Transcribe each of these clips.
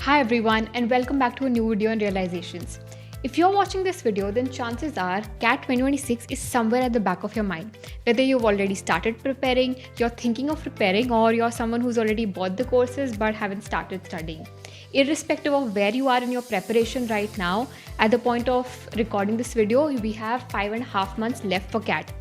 Hi everyone and welcome back to a new video on realizations. If you're watching this video, then chances are CAT 2026 is somewhere at the back of your mind. Whether you've already started preparing, you're thinking of preparing, or you're someone who's already bought the courses but haven't started studying. Irrespective of where you are in your preparation right now, at the point of recording this video, we have 5.5 months left for CAT.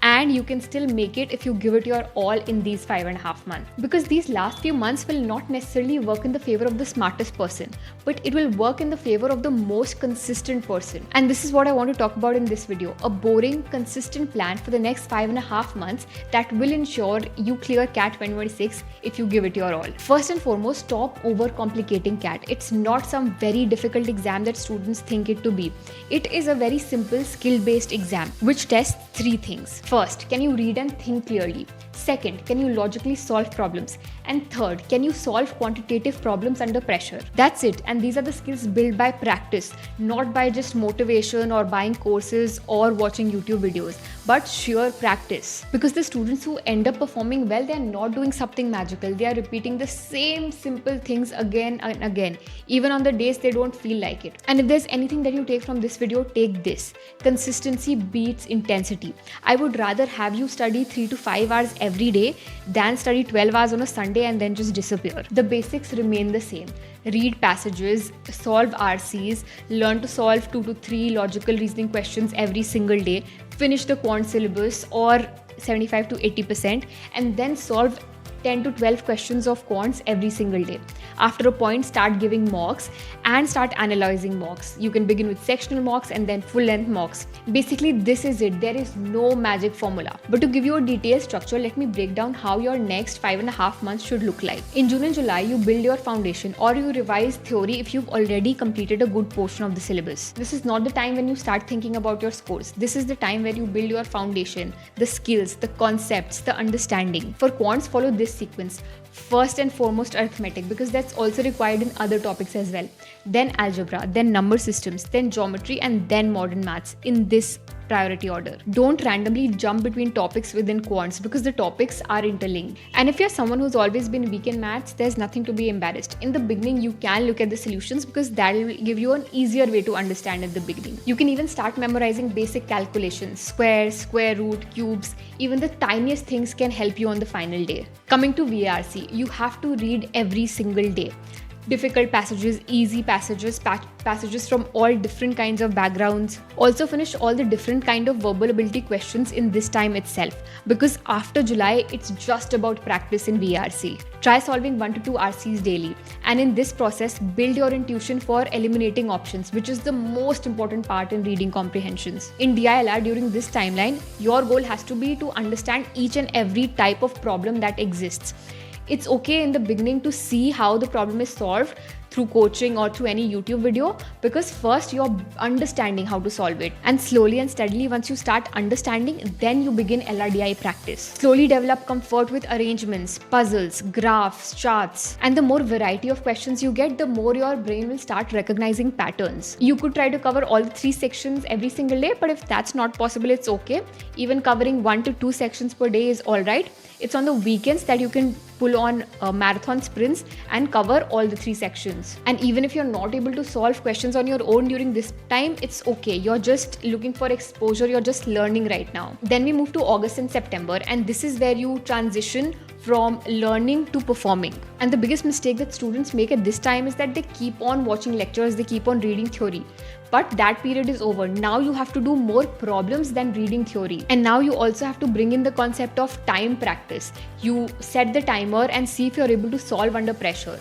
And you can still make it if you give it your all in these 5.5 months. Because these last few months will not necessarily work in the favor of the smartest person, but it will work in the favor of the most consistent person. And this is what I want to talk about in this video. A boring, consistent plan for the next 5.5 months that will ensure you clear CAT 2026 if you give it your all. First and foremost, stop overcomplicating CAT. It's not some very difficult exam that students think it to be. It is a very simple skill-based exam which tests three things. First, can you read and think clearly? Second, can you logically solve problems? And third, can you solve quantitative problems under pressure? That's it. And these are the skills built by practice, not by just motivation or buying courses or watching YouTube videos, but sheer practice. Because the students who end up performing well, they're not doing something magical. They are repeating the same simple things again and again, even on the days they don't feel like it. And if there's anything that you take from this video, take this. Consistency beats intensity. I would rather have you study 3 to 5 hours every day than study 12 hours on a Sunday and then just disappear. The basics remain the same. Read passages, solve RCs, learn to solve 2 to 3 logical reasoning questions every single day, finish the quant syllabus or 75 to 80%, and then solve 10 to 12 questions of quants every single day. After a point, start giving mocks and start analyzing mocks. You can begin with sectional mocks and then full-length mocks. Basically, this is it. There is no magic formula. But to give you a detailed structure, let me break down how your next 5.5 months should look like. In June and July, you build your foundation or you revise theory if you've already completed a good portion of the syllabus. This is not the time when you start thinking about your scores. This is the time where you build your foundation, the skills, the concepts, the understanding. For quants, follow this sequence. First and foremost, arithmetic, because that's also required in other topics as well. Then algebra, then number systems, then geometry, and then modern maths in this priority order. Don't randomly jump between topics within quants because the topics are interlinked. And if you're someone who's always been weak in maths, there's nothing to be embarrassed. In the beginning, you can look at the solutions because that will give you an easier way to understand at the beginning. You can even start memorizing basic calculations, squares, square root, cubes. Even the tiniest things can help you on the final day. Coming to VRC, you have to read every single day. Difficult passages, easy passages, passages from all different kinds of backgrounds. Also finish all the different kind of verbal ability questions in this time itself, because after July, it's just about practice in VRC. Try solving 1 to 2 RCs daily. And in this process, build your intuition for eliminating options, which is the most important part in reading comprehensions. In DILR, during this timeline, your goal has to be to understand each and every type of problem that exists. It's okay in the beginning to see how the problem is solved through coaching or through any YouTube video, because first you're understanding how to solve it, and slowly and steadily, once you start understanding, then you begin LRDI practice. Slowly develop comfort with arrangements, puzzles, graphs, charts, and the more variety of questions you get, the more your brain will start recognizing patterns. You could try to cover all the 3 sections every single day, but if that's not possible, it's okay. Even covering 1 to 2 sections per day is alright. It's on the weekends that you can pull on marathon sprints and cover all the 3 sections. And even if you're not able to solve questions on your own during this time, it's okay. You're just looking for exposure. You're just learning right now. Then we move to August and September, and this is where you transition from learning to performing. And the biggest mistake that students make at this time is that they keep on watching lectures, they keep on reading theory. But that period is over. Now you have to do more problems than reading theory. And now you also have to bring in the concept of time practice. You set the timer and see if you're able to solve under pressure.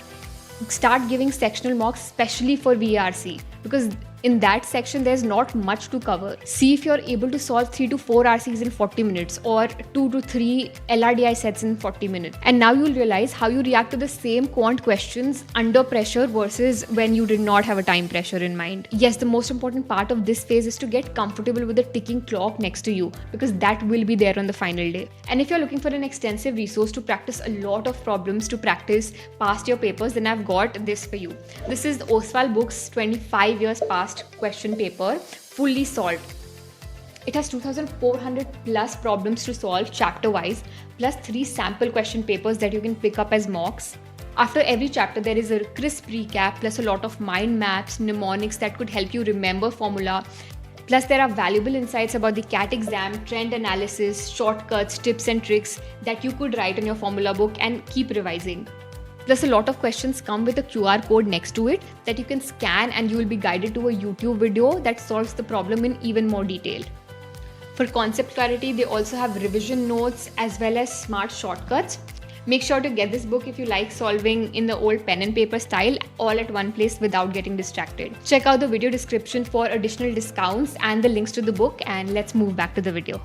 Start giving sectional mocks, especially for VRC, because in that section, there's not much to cover. See if you're able to solve 3 to 4 RCs in 40 minutes or 2 to 3 LRDI sets in 40 minutes. And now you'll realize how you react to the same quant questions under pressure versus when you did not have a time pressure in mind. Yes, the most important part of this phase is to get comfortable with the ticking clock next to you, because that will be there on the final day. And if you're looking for an extensive resource to practice a lot of problems to practice past your papers, then I've got this for you. This is the Oswald Books 25 years past question paper, fully solved. It has 2,400 plus problems to solve chapter wise, plus 3 sample question papers that you can pick up as mocks. After every chapter, there is a crisp recap plus a lot of mind maps, mnemonics that could help you remember formula. Plus, there are valuable insights about the CAT exam, trend analysis, shortcuts, tips and tricks that you could write in your formula book and keep revising. Plus, a lot of questions come with a QR code next to it that you can scan, and you will be guided to a YouTube video that solves the problem in even more detail. For concept clarity, they also have revision notes as well as smart shortcuts. Make sure to get this book if you like solving in the old pen and paper style, all at one place without getting distracted. Check out the video description for additional discounts and the links to the book, and let's move back to the video.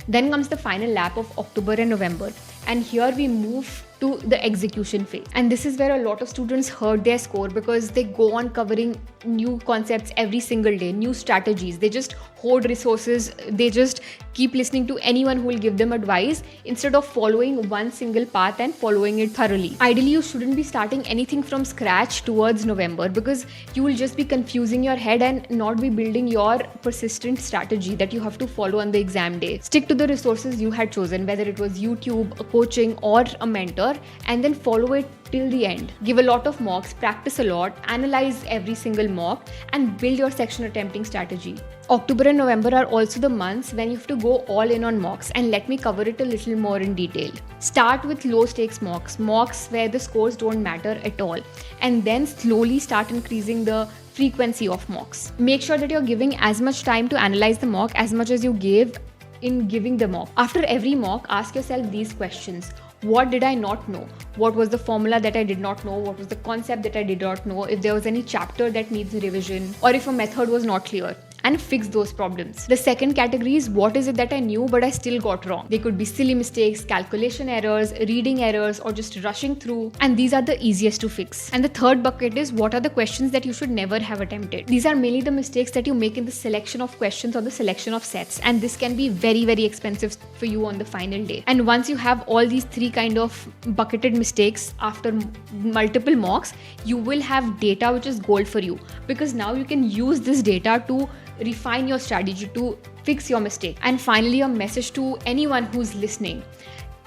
Then comes the final lap of October and November, and here we move to the execution phase. And this is where a lot of students hurt their score because they go on covering new concepts every single day, new strategies. They just hoard resources. They just keep listening to anyone who will give them advice instead of following one single path and following it thoroughly. Ideally, you shouldn't be starting anything from scratch towards November because you will just be confusing your head and not be building your persistent strategy that you have to follow on the exam day. Stick to the resources you had chosen, whether it was YouTube, a coaching, or a mentor, and then follow it till the end. Give a lot of mocks, practice a lot, analyze every single mock, and build your section attempting strategy. October and November are also the months when you have to go all in on mocks, and let me cover it a little more in detail. Start with low stakes mocks where the scores don't matter at all, and then slowly start increasing the frequency of mocks. Make sure that you're giving as much time to analyze the mock as much as you gave in giving the mock. After every mock, ask yourself these questions. What did I not know? What was the formula that I did not know? What was the concept that I did not know? If there was any chapter that needs revision, or if a method was not clear, and fix those problems. The second category is what is it that I knew but I still got wrong. They could be silly mistakes, calculation errors, reading errors, or just rushing through, and these are the easiest to fix. And the third bucket is what are the questions that you should never have attempted. These are mainly the mistakes that you make in the selection of questions or the selection of sets, and this can be very, very expensive for you on the final day. And once you have all these three kind of bucketed mistakes after multiple mocks, you will have data which is gold for you, because now you can use this data to refine your strategy, to fix your mistake. And finally, a message to anyone who's listening.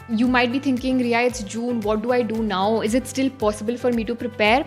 You might be thinking, Riya, it's June, what do I do now? Is it still possible for me to prepare?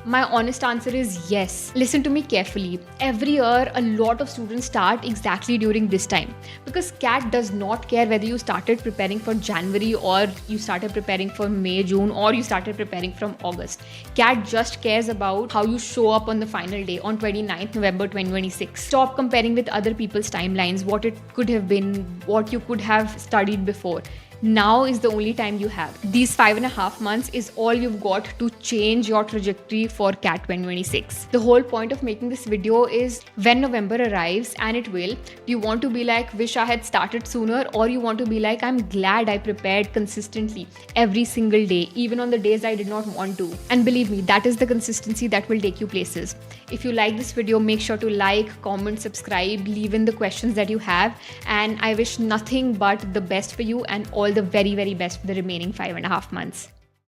My honest answer is yes. Listen to me carefully. Every year, a lot of students start exactly during this time, because CAT does not care whether you started preparing for January or you started preparing for May, June, or you started preparing from August. CAT just cares about how you show up on the final day on 29th November 2026. Stop comparing with other people's timelines, what it could have been, what you could have studied before. Now is the only time you have. These 5.5 months is all you've got to change your trajectory for CAT 2026. The whole point of making this video is when November arrives, and it will, do you want to be like, wish I had started sooner, or you want to be like, I'm glad I prepared consistently every single day, even on the days I did not want to. And believe me, that is the consistency that will take you places. If you like this video, make sure to like, comment, subscribe, leave in the questions that you have, and I wish nothing but the best for you and all the very, very best for the remaining 5.5 months.